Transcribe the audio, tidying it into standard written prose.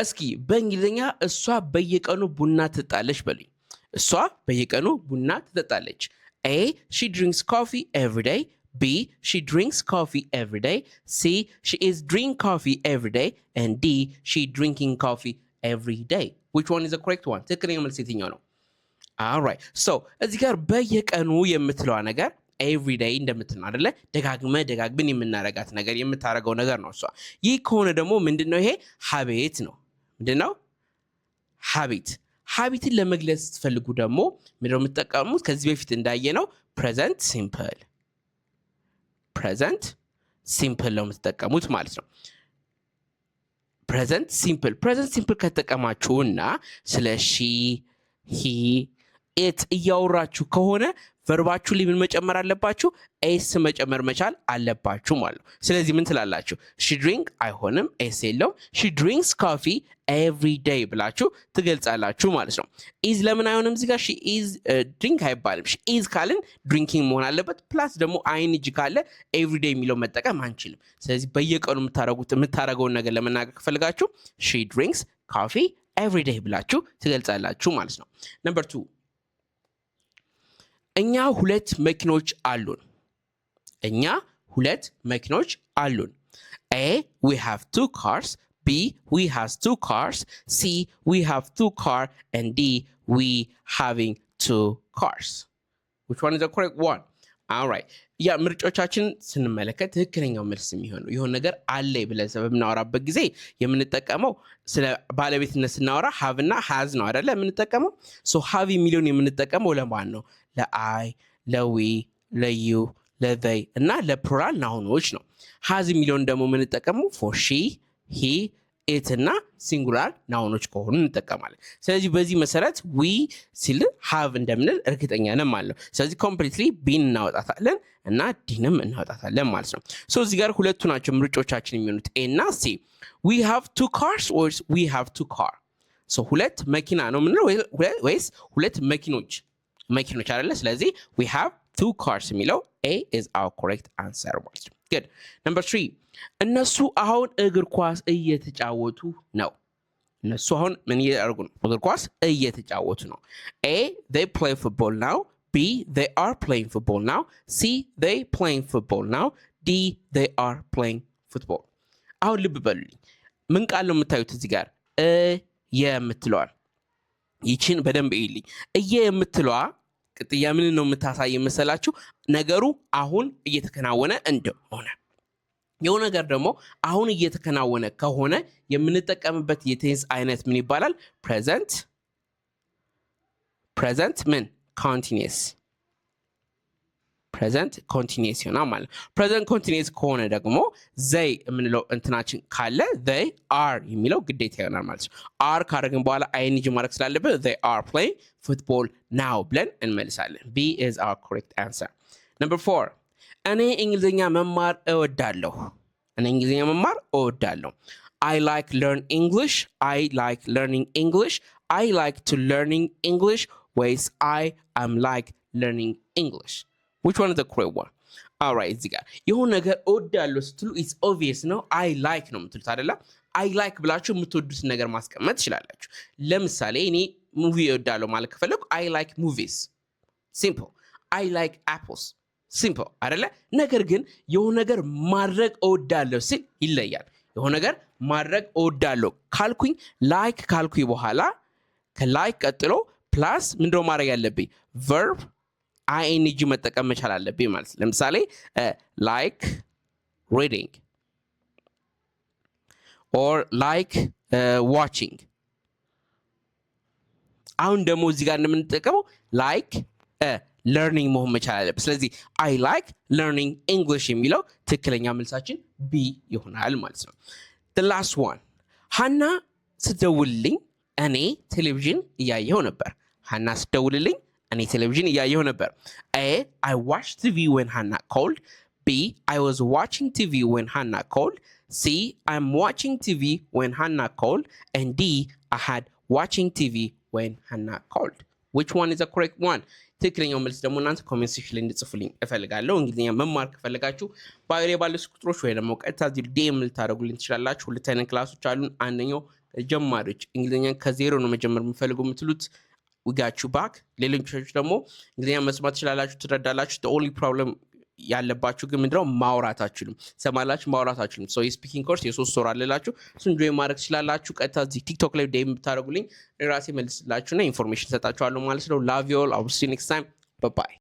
እስኪ በእንግሊዘኛ እሷ በየቀኑ ቡና ትጠጣለች በሉኝ። እሷ በየቀኑ ቡና ትጠጣለች። A, she drinks coffee every day. B, she drinks coffee every day. C, she is drinking coffee every day. And D, she drinking coffee every day. Which one is the correct one? ትክክለኛ መልስ የትኛው ነው? All right. So እዚህ ጋር በየቀኑ የምትለዋ ነገር every day እንደምትል አይደለ? ደጋግመን የምናረጋት ነገር የምታረገው ነገር ነው እሷ። ይህ ከሆነ ደግሞ ምንድነው ይሄ? ሀቤት ነው። ምንድነው? ሀቢትን ለመግለጽ ስትፈልጉ ደግሞ ምንድነው የምትጠቀሙት? ከዚህ በፊት እንዳየነው present simple ነው የምትጠቀሙት ማለት ነው። present simple ከተጠቀማችሁና ስለ she, he, it እያወራችሁ ከሆነ ቨርባችሁ ላይ ምን መጨመር አለባችሁ? ኤስ መጨመር መቻል አለባችሁ ማለት ነው። ስለዚህ ምን ትላላችሁ? she drink አይሆንም፣ ኤስ የለውም። she drinks coffee every day ብላችሁ ትገልጻላችሁ ማለት ነው። is ለምን አይሆንም? እዚህ ጋር she is drink አይባልም። she is ካልን drinking መሆን አለበት። ፕላስ ደግሞ ing ካለ every day የሚለው መጠቀም አንችልም። ስለዚህ በየቀኑ የምታረገውን ነገር ለመናገር ከፈልጋችሁ she drinks coffee every day ብላችሁ ትገልጻላችሁ ማለት ነው። ነምበር 2 እኛ ሁለት መኪኖች አሉን። A, we have 2 cars. B, we have 2 cars. C, we have 2 cars. And D, we having 2 cars. Which one is the correct one? All right. ያ ምርጫዎቻችን ስንመለከት ትክክለኛው መልስ የሚሆነው ይሁን ነገር አለ ብለን በምናወራበት ጊዜ የምንጠቀመው ስለ ባለቤትነት ስናወራ have እና has ነው አይደለ የምንጠቀመው። so have የሚለውን የምንጠቀመው ለማን ነው? ለአይ፣ ለዊ፣ ለዩ፣ ለዘይ እና ለፕሉራል ናውኖች ነው። has የሚለውን ደግሞ የምንጠቀመው for she, he, it እና ሲንጉላር ናውኖች ከሆኑ እንጠቀማለን። ስለዚህ በዚህ መሰረት we ሲል have እንደምንል እርግጠኛ ነን ማለት ነው። ስለዚህ ኮምፕሊትሊ ቢን እናወጣታለን እና ዲንም እናወጣታለን ማለት ነው። ሶ እዚህ ጋር ሁለቱ ናቸው ምርጫዎቻችን የሚሆኑት ኤ እና ሲ። we have 2 cars or we have 2 car? ሶ ሁለት መኪና ነው ምንለው ወይስ ሁለት መኪኖች አይደለ? ስለዚህ we have 2 cars የሚለው A is our correct answer ማለት ነው። good. number 3 እነሱ አሁን እግር ኳስ እየተጫወቱ ነው። እነሱ አሁን ምን እያደረጉ ነው? እግር ኳስ እየተጫወቱ ነው። A, they play football now. B, they are playing football now. C, they playing football now. D, they are playing football. አሁን ልብ በሉልኝ። ምን ቃል ነው የምታዩት እዚህ ጋር? የምትለዋል ይችን በደንብ እይልኝ። የምትለዋ ቅጥያ ምን ነው የምታሳይ መሰላችሁ? ነገሩ አሁን እየተከናወነ እንደሆነ። የሆነ ነገር ደግሞ አሁን እየተከናወነ ከሆነ የምንጠቀምበት የቴንስ አይነት ምን ይባላል? present ምን continuous ይሆናል ማለት ነው። present continuous ከሆነ ደግሞ they የምንለው እንትናችን ካለ they are የሚለው ግዴታ ይሆናል ማለት ነው። are ካደረግን በኋላ ing ማድረግ ስላለበት they are playing football now ብለን እንመልሳለን። B is our correct answer. number 4 እኔ እንግሊዘኛ መማር እወዳለሁ። I like learning English. I like to learning English. Ways I am like learning English. Which one is the correct one? All right, እዚህ ጋር የሆነ ነገር እወዳለሁ ስትሉ it's obvious ነው። I like ነው የምትሉት አይደለ? I like ብላችሁ የምትወዱት ነገር ማስቀመጥ ትችላላችሁ። ለምሳሌ እኔ ሙቪ እወዳለሁ ማለት ከፈለኩ I like movies. Simple. I like apples. ሲምፕል አይደለ? ነገር ግን የሆነ ነገር ማድረግ እወዳለሁ ሲል ይለያል። የሆነ ነገር ማድረግ እወዳለሁ ካልኩኝ ላይክ ካልኩኝ በኋላ ከላይክ ቀጥሎ ፕላስ ምንድነው ማድረግ ያለብኝ? ቨርብ ing መጠቀም መቻል አለብኝ ማለት ነው። ለምሳሌ like reading or like watching። አሁን ደግሞ እዚህ ጋር እንደምንጠቀመው like learning መሆን መቻል አለበት። ስለዚህ I like learning English የሚለው ትክክለኛ መልሳችን B ይሆናል ማለት ነው። the last one ሃና ስትደውልልኝ እኔ ቴሌቪዥን እያየሁ ነበር። A, I watched TV when Hannah called. B, I was watching TV when Hannah called. C, I'm watching TV when Hannah called. And D, I had watching TV when Hannah called. Which one is the correct one? ትክክለኛው መልስ ደግሞ እናንተ ኮሜንት ሴክሽን ላይ እንድጽፉልኝ እፈልጋለሁ። እንግሊዝኛ መማር ከፈለጋችሁ ባለ ቁጥሮች ወይ ደግሞ ቀጥታ ዲኤም ልታደርጉልኝ ትችላላችሁ። ሁለት አይነት ክላሶች አሉን። አንደኛው ጀማሪዎች እንግሊዝኛን ከዜሮ ነው መጀመር የምፈልጉ የምትሉት we got you back ሌሎቻችሁ ደግሞ እንግሊዝኛ መስማት ትችላላችሁ ትረዳላችሁ the only problem ያለባችሁ ግን ምንድነው ማውራት አትችሉም ሰማላችሁ ማውራት አትችሉም so የስፒኪንግ ኮርስ የሶስት ወር አለላችሁ እሱን ጆይን ማድረግ ትችላላችሁ ቀጥታ እዚህ ቲክቶክ ላይ ዴም ብታደርጉልኝ ራሴ መልስላችሁና ኢንፎርሜሽን ሰጣችኋለሁ ማለት ነው love you all I'll see you next time bye bye